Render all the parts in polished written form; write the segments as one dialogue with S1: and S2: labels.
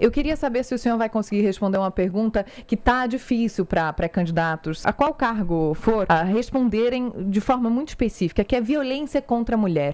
S1: Eu queria saber se o senhor vai conseguir responder uma pergunta que está difícil para pré-candidatos, a qual cargo for, a responderem de forma muito específica, que é violência contra a mulher.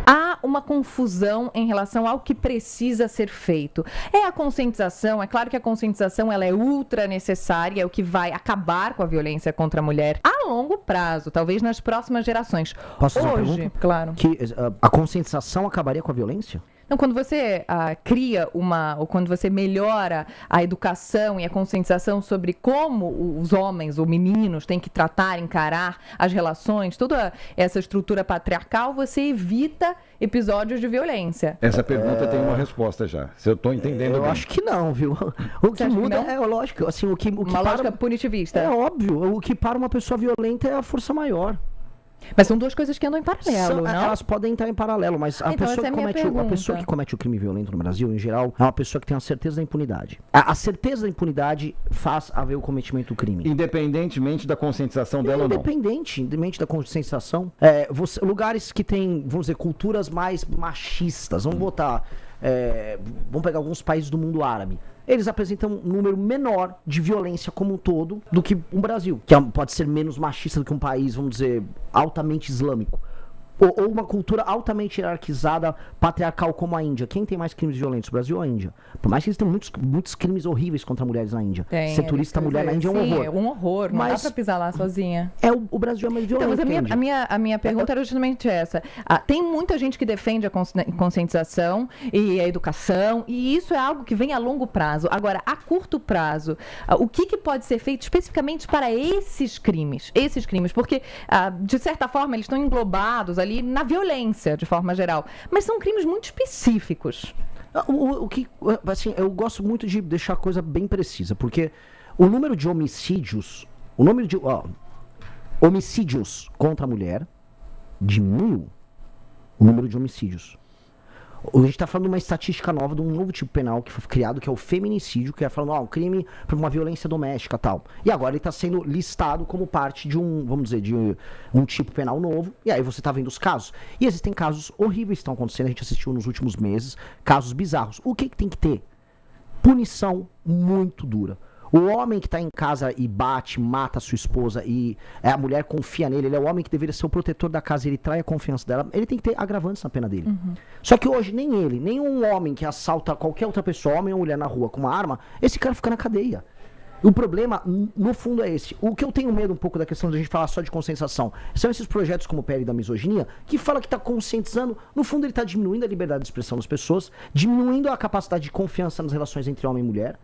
S1: Há uma confusão em relação ao que precisa ser feito. É a conscientização, é claro que a conscientização ela é ultra necessária, é o que vai acabar com a violência contra a mulher a longo prazo, talvez nas próximas gerações.
S2: Posso fazer uma
S1: Hoje,
S2: pergunta?
S1: claro.
S2: Que a conscientização acabaria com a violência?
S1: Então, quando você cria ou quando você melhora a educação e a conscientização sobre como os homens ou meninos têm que tratar, encarar as relações, toda essa estrutura patriarcal, você evita episódios de violência.
S3: Essa pergunta tem uma resposta já, se eu estou entendendo
S2: Eu
S3: bem.
S2: acho que não, viu? O que
S1: acha que
S2: muda
S1: não?
S2: é lógico, assim, o que
S1: Uma lógica punitivista.
S2: É óbvio, o que para uma pessoa violenta é a força maior.
S1: Mas são duas coisas que andam em paralelo, não?
S2: Elas podem entrar em paralelo, mas a
S1: Então,
S2: pessoa,
S1: essa é a minha
S2: a pessoa que
S1: pergunta.
S2: comete o crime violento no Brasil, em geral, é uma pessoa que tem a certeza da impunidade. A certeza da impunidade faz haver o cometimento do crime.
S3: Independentemente da conscientização dela ou não.
S2: Independente da conscientização. Lugares que têm, vamos dizer, culturas mais machistas. Vamos botar. Vamos pegar alguns países do mundo árabe. Eles apresentam um número menor de violência como um todo do que o Brasil, que pode ser menos machista do que um país, vamos dizer, altamente islâmico. Ou uma cultura altamente hierarquizada, patriarcal como a Índia. Quem tem mais crimes violentos, o Brasil ou a Índia? Por mais que existam muitos crimes horríveis contra mulheres na Índia. Ser turista mulher na Índia é um horror.
S1: É um horror, não dá pra pisar lá sozinha.
S2: O Brasil é mais violento.
S1: Então, mas a minha pergunta era justamente essa. Tem muita gente que defende a conscientização e a educação, e isso é algo que vem a longo prazo. Agora, a curto prazo, o que pode ser feito especificamente para esses crimes? Porque, de certa forma, eles estão englobados ali na violência, de forma geral. Mas são crimes muito específicos.
S2: Eu gosto muito de deixar a coisa bem precisa, porque o número de homicídios, homicídios contra a mulher diminuiu. O número de homicídios. A gente está falando de uma estatística nova, de um novo tipo penal que foi criado, que é o feminicídio, que é falando, um crime por uma violência doméstica e tal. E agora ele está sendo listado como parte de vamos dizer, de um tipo penal novo. E aí você está vendo os casos. E existem casos horríveis que estão acontecendo, a gente assistiu nos últimos meses, casos bizarros. O que tem que ter? Punição muito dura. O homem que está em casa e bate, mata a sua esposa e a mulher confia nele, ele é o homem que deveria ser o protetor da casa e ele trai a confiança dela, ele tem que ter agravantes na pena dele. Só que hoje nem ele, nem um homem que assalta qualquer outra pessoa, homem ou mulher na rua com uma arma, esse cara fica na cadeia. O problema, no fundo, é esse. O que eu tenho medo um pouco da questão de a gente falar só de conscientização são esses projetos como o PL da misoginia, que fala que está conscientizando, no fundo ele está diminuindo a liberdade de expressão das pessoas, diminuindo a capacidade de confiança nas relações entre homem e mulher.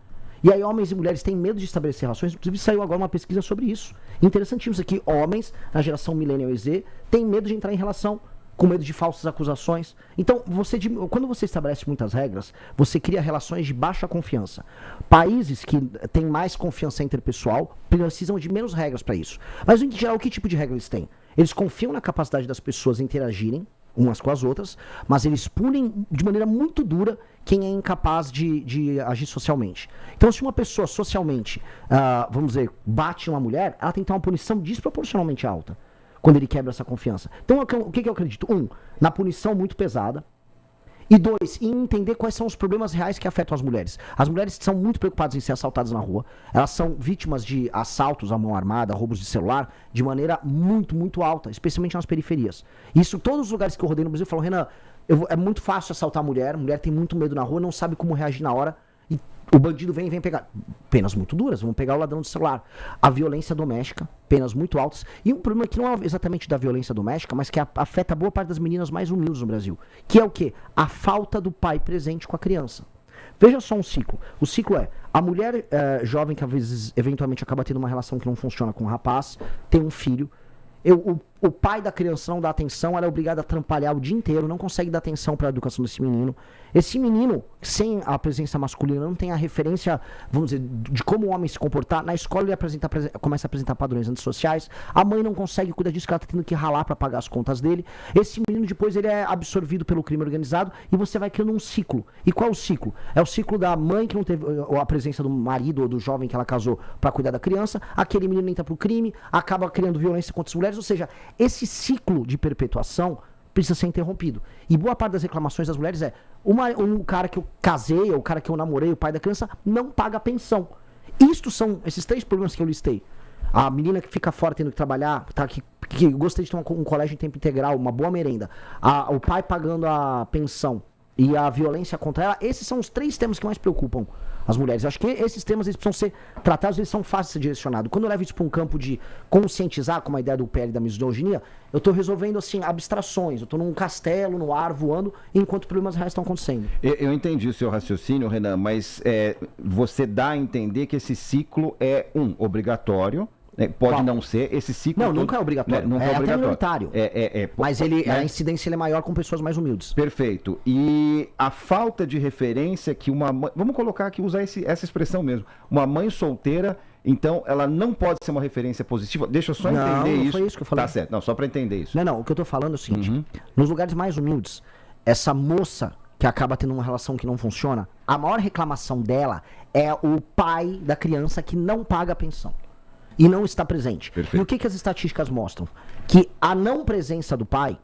S2: E aí homens e mulheres têm medo de estabelecer relações. Inclusive saiu agora uma pesquisa sobre isso. Interessantíssimo isso aqui. Homens, na geração Millennial e Z, têm medo de entrar em relação, com medo de falsas acusações. Então, quando você estabelece muitas regras, você cria relações de baixa confiança. Países que têm mais confiança interpessoal precisam de menos regras para isso. Mas, em geral, que tipo de regra eles têm? Eles confiam na capacidade das pessoas interagirem umas com as outras, mas eles punem de maneira muito dura quem é incapaz de agir socialmente. Então, se uma pessoa socialmente, vamos dizer, bate uma mulher, ela tem que ter uma punição desproporcionalmente alta quando ele quebra essa confiança. Então, o que eu acredito? Na punição muito pesada. E 2, em entender quais são os problemas reais que afetam as mulheres. As mulheres são muito preocupadas em ser assaltadas na rua. Elas são vítimas de assaltos à mão armada, roubos de celular, de maneira muito, muito alta, especialmente nas periferias. Isso, todos os lugares que eu rodei no Brasil, falam, Renan, é muito fácil assaltar a mulher tem muito medo na rua, não sabe como reagir na hora, e o bandido vem pegar. Penas muito duras, vamos pegar o ladrão de celular. A violência doméstica, penas muito altas. E um problema que não é exatamente da violência doméstica, mas que afeta boa parte das meninas mais humildes no Brasil. Que é o quê? A falta do pai presente com a criança. Veja só um ciclo. O ciclo é, a mulher jovem que às vezes, eventualmente, acaba tendo uma relação que não funciona com o rapaz, tem um filho. O pai da criança não dá atenção, ela é obrigada a trampalhar o dia inteiro, não consegue dar atenção para a educação desse menino. Esse menino, sem a presença masculina, não tem a referência, vamos dizer, de como o homem se comportar. Na escola ele começa a apresentar padrões antissociais. A mãe não consegue cuidar disso, que ela está tendo que ralar para pagar as contas dele. Esse menino depois ele é absorvido pelo crime organizado e você vai criando um ciclo. E qual é o ciclo? É o ciclo da mãe que não teve a presença do marido ou do jovem que ela casou para cuidar da criança. Aquele menino entra pro crime, acaba criando violência contra as mulheres. Ou seja, esse ciclo de perpetuação precisa ser interrompido. E boa parte das reclamações das mulheres é um cara que eu casei, ou o cara que eu namorei, o pai da criança, não paga pensão. Isto são esses 3 problemas que eu listei. A menina que fica fora tendo que trabalhar, tá, que gostaria de ter um colégio em tempo integral, uma boa merenda, o pai pagando a pensão e a violência contra ela, esses são os 3 temas que mais preocupam as mulheres. Eu acho que esses temas eles precisam ser tratados, eles são fáceis de ser direcionados. Quando eu levo isso para um campo de conscientizar, como a ideia do PL da misoginia, eu estou resolvendo assim abstrações, eu estou num castelo, no ar, voando, enquanto problemas reais estão acontecendo.
S3: Eu entendi o seu raciocínio, Renan, mas você dá a entender que esse ciclo é obrigatório. Pode não ser, esse ciclo...
S2: Não, nunca é obrigatório.
S3: Nunca é
S2: até
S3: obrigatório.
S2: minoritário. Mas a incidência é maior com pessoas mais humildes.
S3: Perfeito. E a falta de referência que uma mãe... Vamos colocar aqui, usar essa expressão mesmo. Uma mãe solteira, então, ela não pode ser uma referência positiva. Deixa eu só entender isso.
S2: Não foi isso que eu falei.
S3: Tá certo. Não, só para entender isso.
S2: Não, o que eu tô falando é o seguinte. Nos lugares mais humildes, essa moça que acaba tendo uma relação que não funciona, a maior reclamação dela é o pai da criança que não paga a pensão. E não está presente.
S3: Perfeito.
S2: E o que as estatísticas mostram? Que a não presença do pai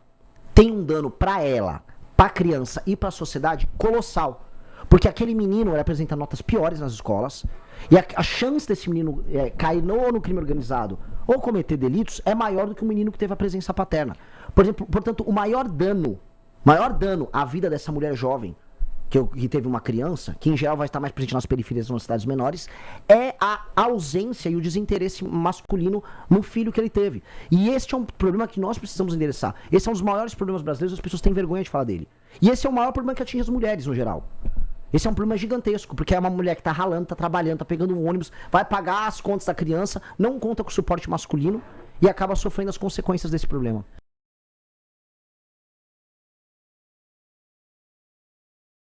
S2: tem um dano para ela, para a criança e para a sociedade colossal. Porque aquele menino ele apresenta notas piores nas escolas e a chance desse menino cair no crime organizado ou cometer delitos é maior do que o menino que teve a presença paterna. Por exemplo, portanto, o maior dano à vida dessa mulher jovem que teve uma criança, que em geral vai estar mais presente nas periferias das cidades menores, é a ausência e o desinteresse masculino no filho que ele teve. E este é um problema que nós precisamos endereçar. Esse é um dos maiores problemas brasileiros, as pessoas têm vergonha de falar dele. E esse é o maior problema que atinge as mulheres no geral. Esse é um problema gigantesco, porque é uma mulher que tá ralando, tá trabalhando, tá pegando um ônibus, vai pagar as contas da criança, não conta com o suporte masculino e acaba sofrendo as consequências desse problema.